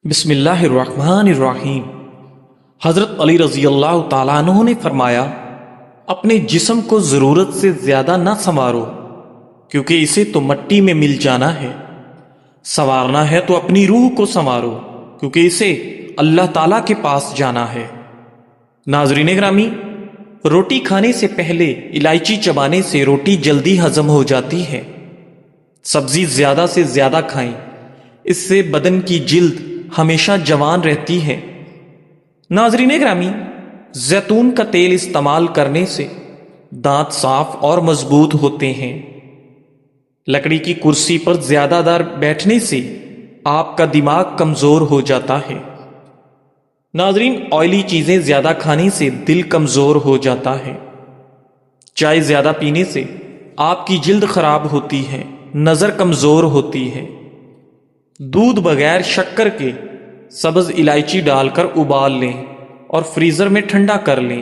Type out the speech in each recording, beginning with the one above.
بسم اللہ الرحمن الرحیم۔ حضرت علی رضی اللہ تعالیٰ عنہ نے فرمایا، اپنے جسم کو ضرورت سے زیادہ نہ سنوارو، کیونکہ اسے تو مٹی میں مل جانا ہے۔ سنوارنا ہے تو اپنی روح کو سنوارو، کیونکہ اسے اللہ تعالیٰ کے پاس جانا ہے۔ ناظرین گرامی، روٹی کھانے سے پہلے الائچی چبانے سے روٹی جلدی ہضم ہو جاتی ہے۔ سبزی زیادہ سے زیادہ کھائیں، اس سے بدن کی جلد ہمیشہ جوان رہتی ہے۔ ناظرین گرامی، زیتون کا تیل استعمال کرنے سے دانت صاف اور مضبوط ہوتے ہیں۔ لکڑی کی کرسی پر زیادہ دیر بیٹھنے سے آپ کا دماغ کمزور ہو جاتا ہے۔ ناظرین، آئلی چیزیں زیادہ کھانے سے دل کمزور ہو جاتا ہے۔ چائے زیادہ پینے سے آپ کی جلد خراب ہوتی ہے، نظر کمزور ہوتی ہے۔ دودھ بغیر شکر کے سبز الائچی ڈال کر ابال لیں اور فریزر میں ٹھنڈا کر لیں۔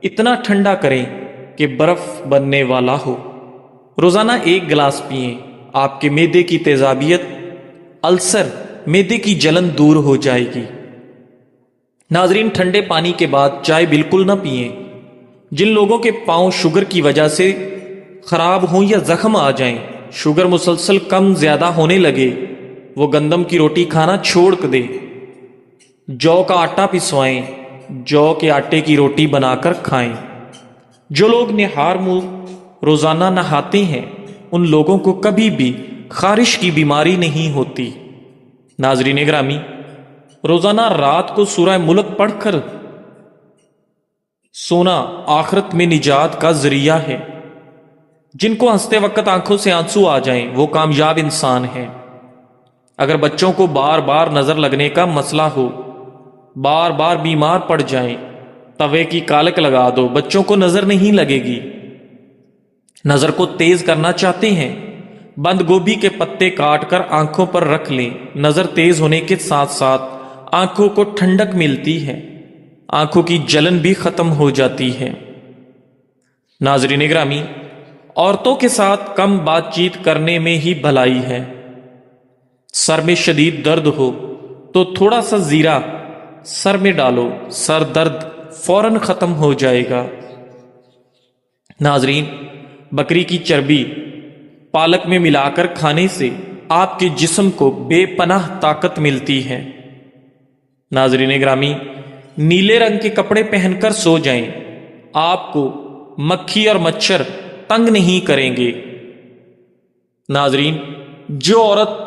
اتنا ٹھنڈا کریں کہ برف بننے والا ہو۔ روزانہ 1 گلاس پئیں، آپ کے معدے کی تیزابیت، السر، معدے کی جلن دور ہو جائے گی۔ ناظرین، ٹھنڈے پانی کے بعد چائے بالکل نہ پئیں۔ جن لوگوں کے پاؤں شوگر کی وجہ سے خراب ہوں یا زخم آ جائیں، شوگر مسلسل کم زیادہ ہونے لگے، وہ گندم کی روٹی کھانا چھوڑ دے۔ جو کا آٹا پسوائیں، جو کے آٹے کی روٹی بنا کر کھائیں۔ جو لوگ نہار منہ روزانہ نہاتے ہیں، ان لوگوں کو کبھی بھی خارش کی بیماری نہیں ہوتی۔ ناظرین گرامی، روزانہ رات کو سورہ ملک پڑھ کر سونا آخرت میں نجات کا ذریعہ ہے۔ جن کو ہنستے وقت آنکھوں سے آنسو آ جائیں، وہ کامیاب انسان ہیں۔ اگر بچوں کو بار بار نظر لگنے کا مسئلہ ہو، بار بار بیمار پڑ جائیں، توے کی کالک لگا دو، بچوں کو نظر نہیں لگے گی۔ نظر کو تیز کرنا چاہتے ہیں، بند گوبھی کے پتے کاٹ کر آنکھوں پر رکھ لیں۔ نظر تیز ہونے کے ساتھ ساتھ آنکھوں کو ٹھنڈک ملتی ہے، آنکھوں کی جلن بھی ختم ہو جاتی ہے۔ ناظرین گرامی، عورتوں کے ساتھ کم بات چیت کرنے میں ہی بھلائی ہے۔ سر میں شدید درد ہو تو تھوڑا سا زیرہ سر میں ڈالو، سر درد فوراً ختم ہو جائے گا۔ ناظرین، بکری کی چربی پالک میں ملا کر کھانے سے آپ کے جسم کو بے پناہ طاقت ملتی ہے۔ ناظرین گرامی، نیلے رنگ کے کپڑے پہن کر سو جائیں، آپ کو مکھی اور مچھر تنگ نہیں کریں گے۔ ناظرین، جو عورت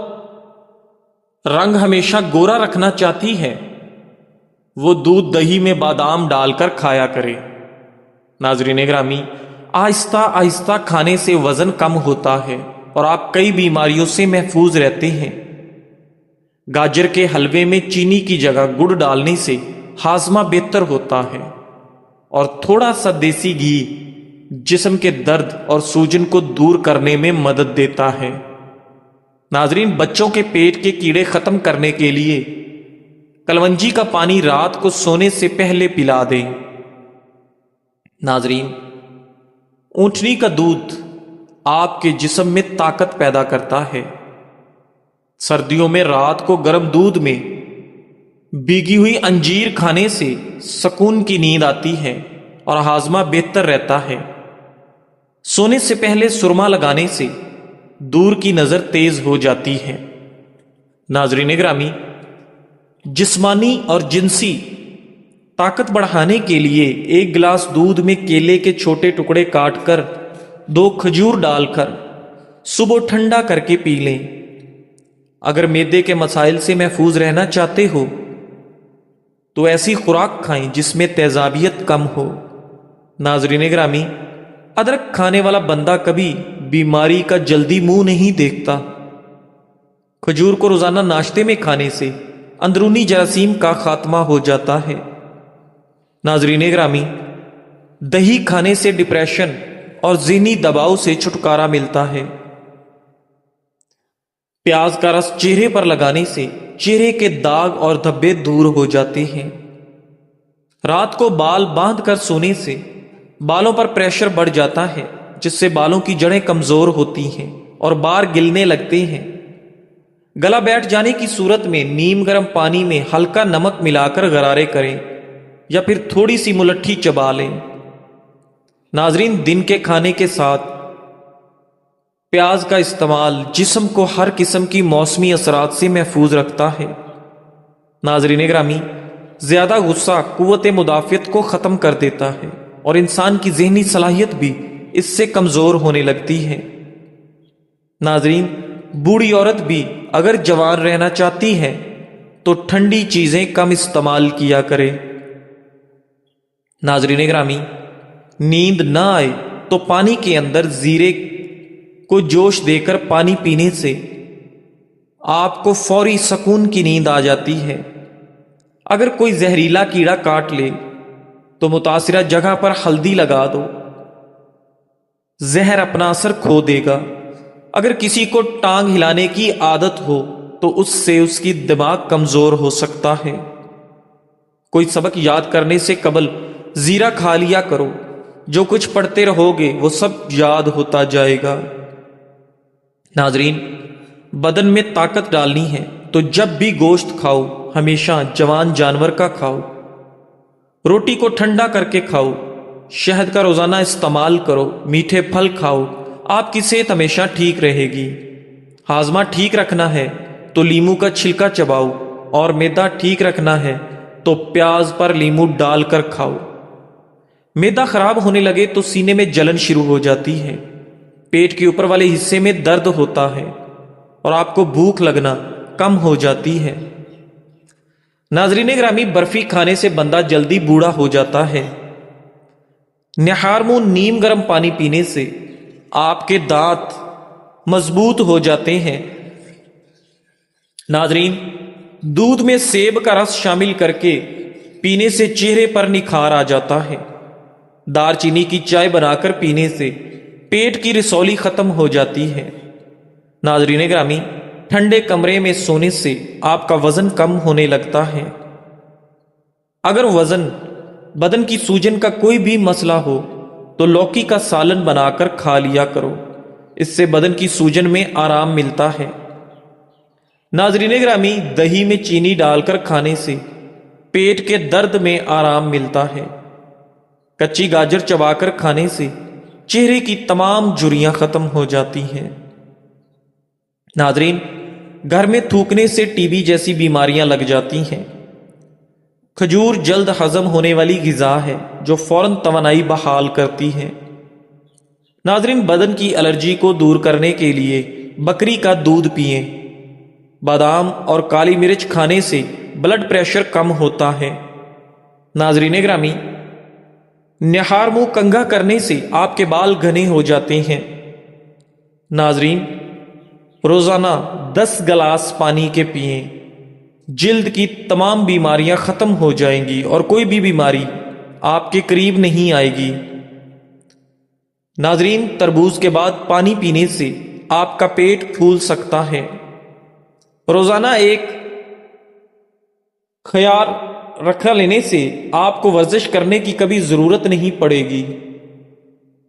رنگ ہمیشہ گورا رکھنا چاہتی ہے، وہ دودھ دہی میں بادام ڈال کر کھایا کرے۔ ناظرین گرامی، آہستہ آہستہ کھانے سے وزن کم ہوتا ہے اور آپ کئی بیماریوں سے محفوظ رہتے ہیں۔ گاجر کے حلوے میں چینی کی جگہ گڑ ڈالنے سے ہاضمہ بہتر ہوتا ہے، اور تھوڑا سا دیسی گھی جسم کے درد اور سوجن کو دور کرنے میں مدد دیتا ہے۔ ناظرین، بچوں کے پیٹ کے کیڑے ختم کرنے کے لیے کلونجی کا پانی رات کو سونے سے پہلے پلا دیں۔ ناظرین، اونٹنی کا دودھ آپ کے جسم میں طاقت پیدا کرتا ہے۔ سردیوں میں رات کو گرم دودھ میں بھیگی ہوئی انجیر کھانے سے سکون کی نیند آتی ہے اور ہاضمہ بہتر رہتا ہے۔ سونے سے پہلے سرما لگانے سے دور کی نظر تیز ہو جاتی ہے۔ ناظرین گرامی، جسمانی اور جنسی طاقت بڑھانے کے لیے 1 گلاس دودھ میں کیلے کے چھوٹے ٹکڑے کاٹ کر 2 کھجور ڈال کر صبح ٹھنڈا کر کے پی لیں۔ اگر معدے کے مسائل سے محفوظ رہنا چاہتے ہو تو ایسی خوراک کھائیں جس میں تیزابیت کم ہو۔ ناظرین گرامی، ادرک کھانے والا بندہ کبھی بیماری کا جلدی منہ نہیں دیکھتا۔ کھجور کو روزانہ ناشتے میں کھانے سے اندرونی جراثیم کا خاتمہ ہو جاتا ہے۔ ناظرین گرامی، دہی کھانے سے ڈپریشن اور ذہنی دباؤ سے چھٹکارا ملتا ہے۔ پیاز کا رس چہرے پر لگانے سے چہرے کے داغ اور دھبے دور ہو جاتے ہیں۔ رات کو بال باندھ کر سونے سے بالوں پر پریشر بڑھ جاتا ہے، جس سے بالوں کی جڑیں کمزور ہوتی ہیں اور بال گلنے لگتے ہیں۔ گلا بیٹھ جانے کی صورت میں نیم گرم پانی میں ہلکا نمک ملا کر غرارے کریں یا پھر تھوڑی سی ملٹھی چبا لیں۔ ناظرین، دن کے کھانے کے ساتھ پیاز کا استعمال جسم کو ہر قسم کی موسمی اثرات سے محفوظ رکھتا ہے۔ ناظرین گرامی، زیادہ غصہ قوت مدافعت کو ختم کر دیتا ہے اور انسان کی ذہنی صلاحیت بھی اس سے کمزور ہونے لگتی ہے۔ ناظرین، بوڑھی عورت بھی اگر جوان رہنا چاہتی ہے تو ٹھنڈی چیزیں کم استعمال کیا کرے۔ ناظرین گرامی، نیند نہ آئے تو پانی کے اندر زیرے کو جوش دے کر پانی پینے سے آپ کو فوری سکون کی نیند آ جاتی ہے۔ اگر کوئی زہریلا کیڑا کاٹ لے تو متاثرہ جگہ پر ہلدی لگا دو، زہر اپنا اثر کھو دے گا۔ اگر کسی کو ٹانگ ہلانے کی عادت ہو تو اس سے اس کی دماغ کمزور ہو سکتا ہے۔ کوئی سبق یاد کرنے سے قبل زیرہ کھا لیا کرو، جو کچھ پڑھتے رہو گے وہ سب یاد ہوتا جائے گا۔ ناظرین، بدن میں طاقت ڈالنی ہے تو جب بھی گوشت کھاؤ ہمیشہ جوان جانور کا کھاؤ، روٹی کو ٹھنڈا کر کے کھاؤ، شہد کا روزانہ استعمال کرو، میٹھے پھل کھاؤ، آپ کی صحت ہمیشہ ٹھیک رہے گی۔ ہاضمہ ٹھیک رکھنا ہے تو لیمو کا چھلکا چباؤ، اور معدہ ٹھیک رکھنا ہے تو پیاز پر لیمو ڈال کر کھاؤ۔ معدہ خراب ہونے لگے تو سینے میں جلن شروع ہو جاتی ہے، پیٹ کے اوپر والے حصے میں درد ہوتا ہے اور آپ کو بھوک لگنا کم ہو جاتی ہے۔ ناظرین گرامی، برفی کھانے سے بندہ جلدی بوڑھا ہو جاتا ہے۔ نہار منہ نیم گرم پانی پینے سے آپ کے دانت مضبوط ہو جاتے ہیں۔ ناظرین، دودھ میں سیب کا رس شامل کر کے پینے سے چہرے پر نکھار آ جاتا ہے۔ دار چینی کی چائے بنا کر پینے سے پیٹ کی رسولی ختم ہو جاتی ہے۔ ناظرین گرامی، ٹھنڈے کمرے میں سونے سے آپ کا وزن کم ہونے لگتا ہے۔ اگر وزن بدن کی سوجن کا کوئی بھی مسئلہ ہو تو لوکی کا سالن بنا کر کھا لیا کرو، اس سے بدن کی سوجن میں آرام ملتا ہے۔ ناظرین گرامی، دہی میں چینی ڈال کر کھانے سے پیٹ کے درد میں آرام ملتا ہے۔ کچی گاجر چبا کر کھانے سے چہرے کی تمام جھریاں ختم ہو جاتی ہیں۔ ناظرین، گھر میں تھوکنے سے ٹی بی جیسی بیماریاں لگ جاتی ہیں۔ کھجور جلد ہضم ہونے والی غذا ہے جو فوراً توانائی بحال کرتی ہے۔ ناظرین، بدن کی الرجی کو دور کرنے کے لیے بکری کا دودھ پئیں۔ بادام اور کالی مرچ کھانے سے بلڈ پریشر کم ہوتا ہے۔ ناظرین گرامی، نہار منہ کنگھا کرنے سے آپ کے بال گھنے ہو جاتے ہیں۔ ناظرین، روزانہ 10 گلاس پانی کے پئیں، جلد کی تمام بیماریاں ختم ہو جائیں گی اور کوئی بھی بیماری آپ کے قریب نہیں آئے گی۔ ناظرین، تربوز کے بعد پانی پینے سے آپ کا پیٹ پھول سکتا ہے۔ روزانہ ایک خیار رکھا لینے سے آپ کو ورزش کرنے کی کبھی ضرورت نہیں پڑے گی۔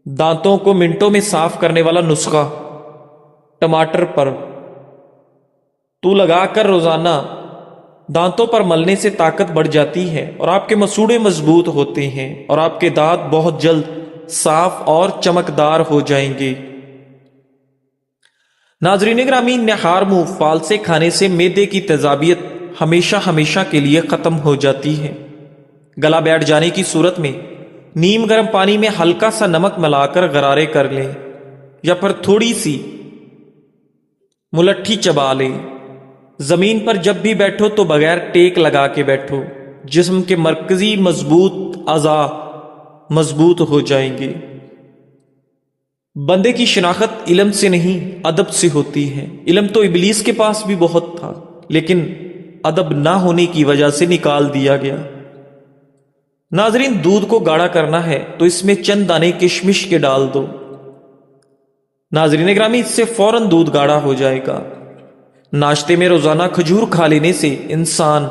دانتوں کو منٹوں میں صاف کرنے والا نسخہ ٹماٹر پر تو لگا کر روزانہ دانتوں پر ملنے سے طاقت بڑھ جاتی ہے اور آپ کے مسوڑے مضبوط ہوتے ہیں اور آپ کے دانت بہت جلد صاف اور چمکدار ہو جائیں گے۔ ناظرین گرامی، نہار منہ فالسے کھانے سے معدے کی تیزابیت ہمیشہ کے لیے ختم ہو جاتی ہے۔ گلا بیٹھ جانے کی صورت میں نیم گرم پانی میں ہلکا سا نمک ملا کر غرارے کر لیں یا پھر تھوڑی سی ملٹھی چبا لیں۔ زمین پر جب بھی بیٹھو تو بغیر ٹیک لگا کے بیٹھو، جسم کے مرکزی مضبوط اعضاء مضبوط ہو جائیں گے۔ بندے کی شناخت علم سے نہیں ادب سے ہوتی ہے۔ علم تو ابلیس کے پاس بھی بہت تھا، لیکن ادب نہ ہونے کی وجہ سے نکال دیا گیا۔ ناظرین، دودھ کو گاڑھا کرنا ہے تو اس میں چند دانے کشمش کے ڈال دو۔ ناظرین گرامی، اس سے فوراً دودھ گاڑھا ہو جائے گا۔ ناشتے میں روزانہ کھجور کھا لینے سے انسان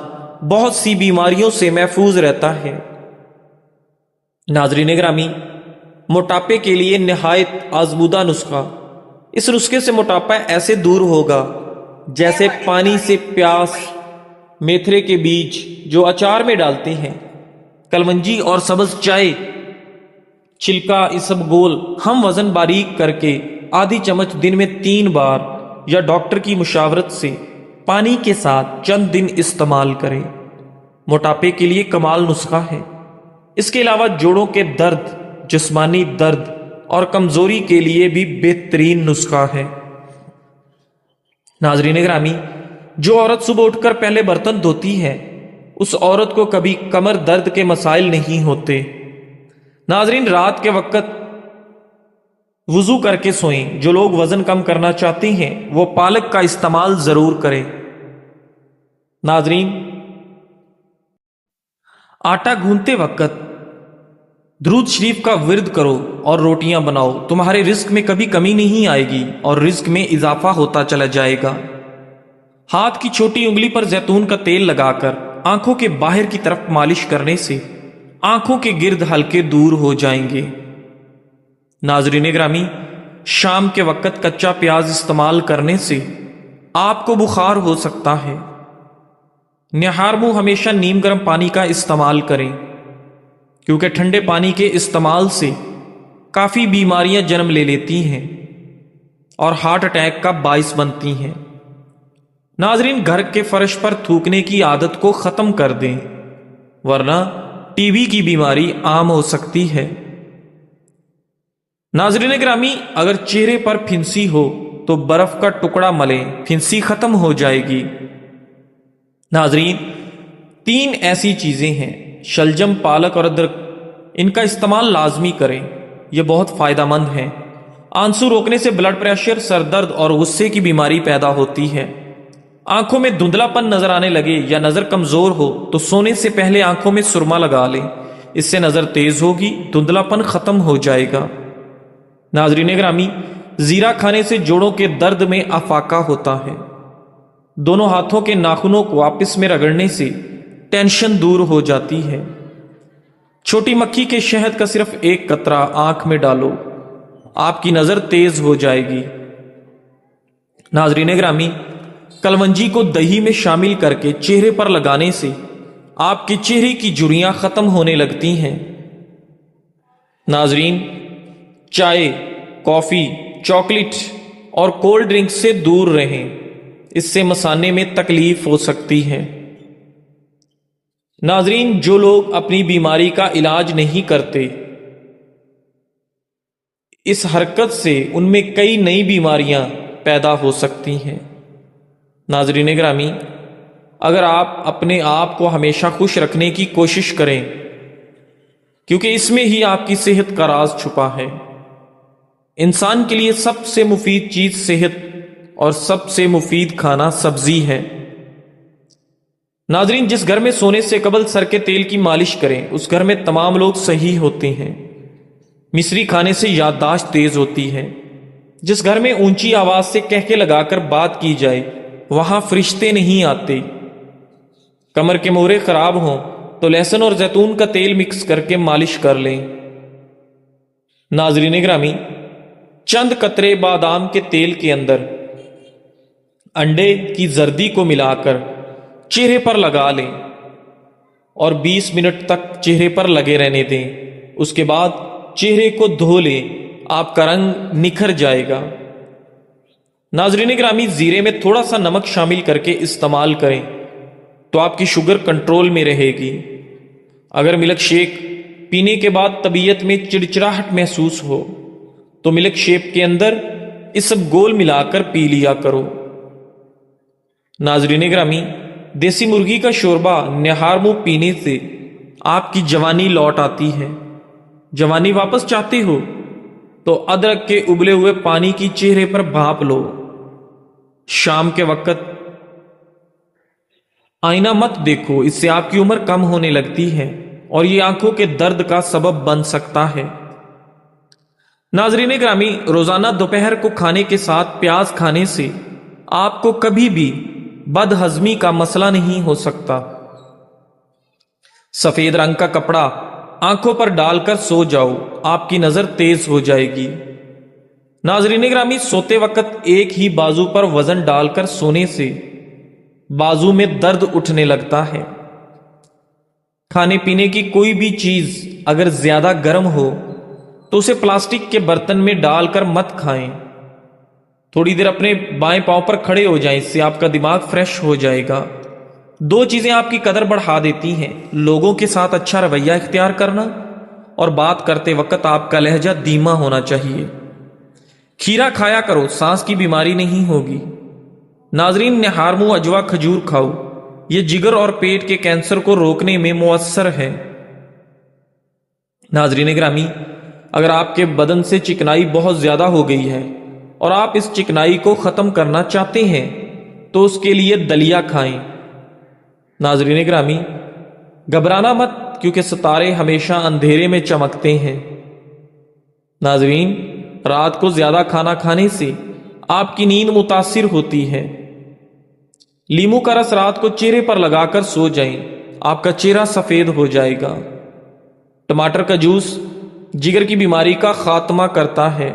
بہت سی بیماریوں سے محفوظ رہتا ہے۔ ناظرین گرامی، موٹاپے کے لیے نہایت آزمودہ نسخہ۔ اس نسخے سے موٹاپا ایسے دور ہوگا جیسے پانی سے پیاس، میتھرے کے بیج جو اچار میں ڈالتے ہیں، کلونجی اور سبز چائے، چھلکا اسبگول ہم وزن باریک کر کے آدھی چمچ دن میں 3 بار یا ڈاکٹر کی مشاورت سے پانی کے ساتھ چند دن استعمال کریں۔ موٹاپے کے لیے کمال نسخہ ہے۔ اس کے علاوہ جوڑوں کے درد، جسمانی درد اور کمزوری کے لیے بھی بہترین نسخہ ہے۔ ناظرین گرامی، جو عورت صبح اٹھ کر پہلے برتن دھوتی ہے اس عورت کو کبھی کمر درد کے مسائل نہیں ہوتے۔ ناظرین، رات کے وقت وضو کر کے سوئیں۔ جو لوگ وزن کم کرنا چاہتے ہیں وہ پالک کا استعمال ضرور کریں۔ ناظرین، آٹا گھونتے وقت درود شریف کا ورد کرو اور روٹیاں بناؤ، تمہارے رزق میں کبھی کمی نہیں آئے گی اور رزق میں اضافہ ہوتا چلا جائے گا۔ ہاتھ کی چھوٹی انگلی پر زیتون کا تیل لگا کر آنکھوں کے باہر کی طرف مالش کرنے سے آنکھوں کے گرد ہلکے دور ہو جائیں گے۔ ناظرین گرامی، شام کے وقت کچا پیاز استعمال کرنے سے آپ کو بخار ہو سکتا ہے۔ نہار منہ ہمیشہ نیم گرم پانی کا استعمال کریں، کیونکہ ٹھنڈے پانی کے استعمال سے کافی بیماریاں جنم لے لیتی ہیں اور ہارٹ اٹیک کا باعث بنتی ہیں۔ ناظرین، گھر کے فرش پر تھوکنے کی عادت کو ختم کر دیں، ورنہ ٹی بی کی بیماری عام ہو سکتی ہے۔ ناظرین گرامی، اگر چہرے پر پھنسی ہو تو برف کا ٹکڑا ملیں، پھنسی ختم ہو جائے گی۔ ناظرین، 3 ایسی چیزیں ہیں، شلجم، پالک اور ادرک، ان کا استعمال لازمی کریں، یہ بہت فائدہ مند ہیں۔ آنسو روکنے سے بلڈ پریشر، سر درد اور غصے کی بیماری پیدا ہوتی ہے۔ آنکھوں میں دھندلا پن نظر آنے لگے یا نظر کمزور ہو تو سونے سے پہلے آنکھوں میں سرما لگا لیں، اس سے نظر تیز ہوگی، دھندلا پن ختم ہو جائے گا۔ ناظرین گرامی، زیرہ کھانے سے جوڑوں کے درد میں افاقہ ہوتا ہے۔ دونوں ہاتھوں کے ناخنوں کو آپس میں رگڑنے سے ٹینشن دور ہو جاتی ہے۔ چھوٹی مکھی کے شہد کا صرف 1 قطرہ آنکھ میں ڈالو، آپ کی نظر تیز ہو جائے گی۔ ناظرین گرامی، کلونجی کو دہی میں شامل کر کے چہرے پر لگانے سے آپ کے چہرے کی جھریاں ختم ہونے لگتی ہیں۔ ناظرین، چائے، کافی، چاکلیٹ اور کولڈ ڈرنک سے دور رہیں، اس سے مثانے میں تکلیف ہو سکتی ہے۔ ناظرین، جو لوگ اپنی بیماری کا علاج نہیں کرتے، اس حرکت سے ان میں کئی نئی بیماریاں پیدا ہو سکتی ہیں۔ ناظرین گرامی، اگر آپ اپنے آپ کو ہمیشہ خوش رکھنے کی کوشش کریں، کیونکہ اس میں ہی آپ کی صحت کا راز چھپا ہے۔ انسان کے لیے سب سے مفید چیز صحت اور سب سے مفید کھانا سبزی ہے۔ ناظرین، جس گھر میں سونے سے قبل سر کے تیل کی مالش کریں اس گھر میں تمام لوگ صحیح ہوتے ہیں۔ مصری کھانے سے یادداشت تیز ہوتی ہے۔ جس گھر میں اونچی آواز سے کہکے لگا کر بات کی جائے وہاں فرشتے نہیں آتے۔ کمر کے مورے خراب ہوں تو لہسن اور زیتون کا تیل مکس کر کے مالش کر لیں۔ ناظرین گرامی، چند قطرے بادام کے تیل کے اندر انڈے کی زردی کو ملا کر چہرے پر لگا لیں اور 20 منٹ تک چہرے پر لگے رہنے دیں۔ اس کے بعد چہرے کو دھو لیں، آپ کا رنگ نکھر جائے گا۔ ناظرین گرامی، زیرے میں تھوڑا سا نمک شامل کر کے استعمال کریں تو آپ کی شوگر کنٹرول میں رہے گی۔ اگر ملک شیک پینے کے بعد طبیعت میں چڑچڑاہٹ محسوس ہو تو ملک شیک کے اندر اسبگول ملا کر پی لیا کرو۔ ناظرین گرامی، دیسی مرغی کا شوربہ نہار منہ پینے سے آپ کی جوانی لوٹ آتی ہے۔ جوانی واپس چاہتے ہو تو ادرک کے ابلے ہوئے پانی کی چہرے پر بھاپ لو۔ شام کے وقت آئینہ مت دیکھو، اس سے آپ کی عمر کم ہونے لگتی ہے اور یہ آنکھوں کے درد کا سبب بن سکتا ہے۔ ناظرین گرامی، روزانہ دوپہر کو کھانے کے ساتھ پیاز کھانے سے آپ کو کبھی بھی بد ہضمی کا مسئلہ نہیں ہو سکتا۔ سفید رنگ کا کپڑا آنکھوں پر ڈال کر سو جاؤ، آپ کی نظر تیز ہو جائے گی۔ ناظرین گرامی، سوتے وقت ایک ہی بازو پر وزن ڈال کر سونے سے بازو میں درد اٹھنے لگتا ہے۔ کھانے پینے کی کوئی بھی چیز اگر زیادہ گرم ہو تو اسے پلاسٹک کے برتن میں ڈال کر مت کھائیں۔ تھوڑی دیر اپنے بائیں پاؤں پر کھڑے ہو جائیں، اس سے آپ کا دماغ فریش ہو جائے گا۔ دو چیزیں آپ کی قدر بڑھا دیتی ہیں: لوگوں کے ساتھ اچھا رویہ اختیار کرنا اور بات کرتے وقت آپ کا لہجہ دھیما ہونا چاہیے۔ کھیرا کھایا کرو، سانس کی بیماری نہیں ہوگی۔ ناظرین، نہارمو اجوا کھجور کھاؤ، یہ جگر اور پیٹ کے کینسر کو روکنے میں مؤثر ہے۔ ناظرین گرامی، اگر آپ کے بدن سے چکنائی بہت زیادہ ہو گئی ہے اور آپ اس چکنائی کو ختم کرنا چاہتے ہیں تو اس کے لیے دلیا کھائیں۔ ناظرین گرامی، گھبرانا مت، کیونکہ ستارے ہمیشہ اندھیرے میں چمکتے ہیں۔ ناظرین، رات کو زیادہ کھانا کھانے سے آپ کی نیند متاثر ہوتی ہے۔ لیمو کا رس رات کو چہرے پر لگا کر سو جائیں، آپ کا چہرہ سفید ہو جائے گا۔ ٹماٹر کا جوس جگر کی بیماری کا خاتمہ کرتا ہے۔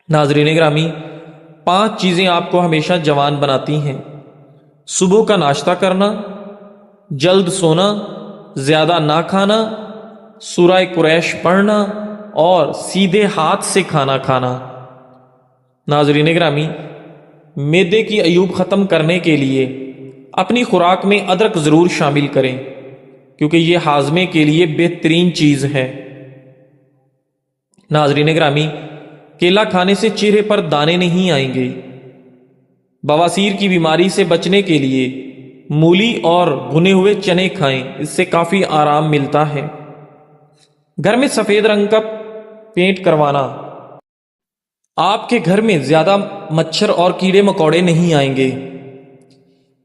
ناظرین گرامی، 5 چیزیں آپ کو ہمیشہ جوان بناتی ہیں: صبح کا ناشتہ کرنا، جلد سونا، زیادہ نہ کھانا، سورہ قریش پڑھنا اور سیدھے ہاتھ سے کھانا کھانا۔ ناظرین گرامی، معدے کی عیوب ختم کرنے کے لیے اپنی خوراک میں ادرک ضرور شامل کریں، کیونکہ یہ ہاضمے کے لیے بہترین چیز ہے۔ ناظرین گرامی، کیلا کھانے سے چہرے پر دانے نہیں آئیں گے۔ بواسیر کی بیماری سے بچنے کے لیے مولی اور بھنے ہوئے چنے کھائیں، اس سے کافی آرام ملتا ہے۔ گھر میں سفید رنگ کا پینٹ کروانا، آپ کے گھر میں زیادہ مچھر اور کیڑے مکوڑے نہیں آئیں گے۔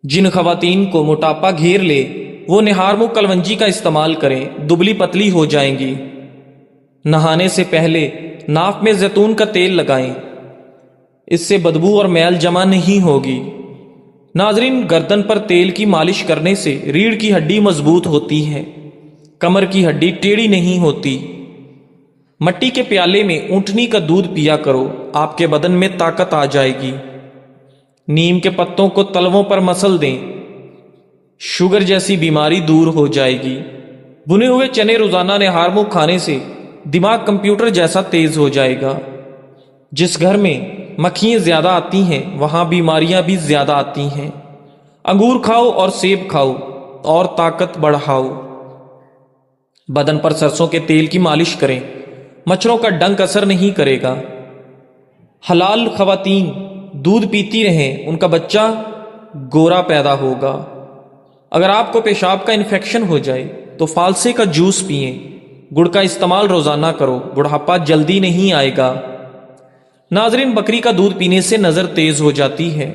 جن خواتین کو موٹاپا گھیر لے وہ نہارمو کلونجی کا استعمال کریں، دبلی پتلی ہو جائیں گی۔ نہانے سے پہلے ناف میں زیتون کا تیل لگائیں، اس سے بدبو اور میل جمع نہیں ہوگی۔ ناظرین، گردن پر تیل کی مالش کرنے سے ریڑھ کی ہڈی مضبوط ہوتی ہے، کمر کی ہڈی ٹیڑھی نہیں ہوتی۔ مٹی کے پیالے میں اونٹنی کا دودھ پیا کرو، آپ کے بدن میں طاقت آ جائے گی۔ نیم کے پتوں کو تلووں پر مسل دیں، شوگر جیسی بیماری دور ہو جائے گی۔ بھنے ہوئے چنے روزانہ نہارمو کھانے سے دماغ کمپیوٹر جیسا تیز ہو جائے گا۔ جس گھر میں مکھیاں زیادہ آتی ہیں وہاں بیماریاں بھی زیادہ آتی ہیں۔ انگور کھاؤ اور سیب کھاؤ اور طاقت بڑھاؤ۔ بدن پر سرسوں کے تیل کی مالش کریں، مچھروں کا ڈنک اثر نہیں کرے گا۔ حلال خواتین دودھ پیتی رہیں، ان کا بچہ گورا پیدا ہوگا۔ اگر آپ کو پیشاب کا انفیکشن ہو جائے تو فالسے کا جوس پئیں، گڑ کا استعمال روزانہ کرو، بڑھاپا جلدی نہیں آئے گا۔ ناظرین، بکری کا دودھ پینے سے نظر تیز ہو جاتی ہے۔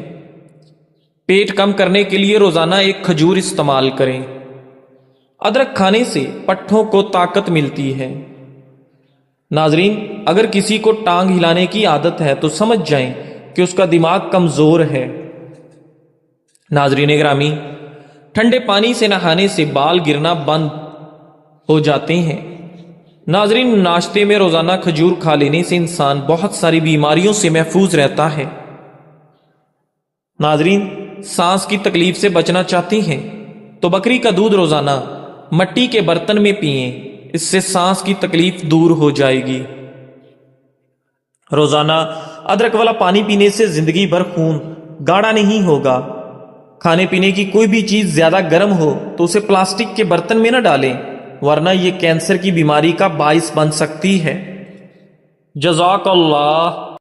پیٹ کم کرنے کے لیے روزانہ ایک کھجور استعمال کریں۔ ادرک کھانے سے پٹھوں کو طاقت ملتی ہے۔ ناظرین، اگر کسی کو ٹانگ ہلانے کی عادت ہے تو سمجھ جائیں کہ اس کا دماغ کمزور ہے۔ ناظرین گرامی، ٹھنڈے پانی سے نہانے سے بال گرنا بند ہو جاتے ہیں۔ ناظرین، ناشتے میں روزانہ کھجور کھا لینے سے انسان بہت ساری بیماریوں سے محفوظ رہتا ہے۔ ناظرین، سانس کی تکلیف سے بچنا چاہتے ہیں تو بکری کا دودھ روزانہ مٹی کے برتن میں پئیں، اس سے سانس کی تکلیف دور ہو جائے گی۔ روزانہ ادرک والا پانی پینے سے زندگی بھر خون گاڑھا نہیں ہوگا۔ کھانے پینے کی کوئی بھی چیز زیادہ گرم ہو تو اسے پلاسٹک کے برتن میں نہ ڈالیں، ورنہ یہ کینسر کی بیماری کا باعث بن سکتی ہے۔ جزاک اللہ۔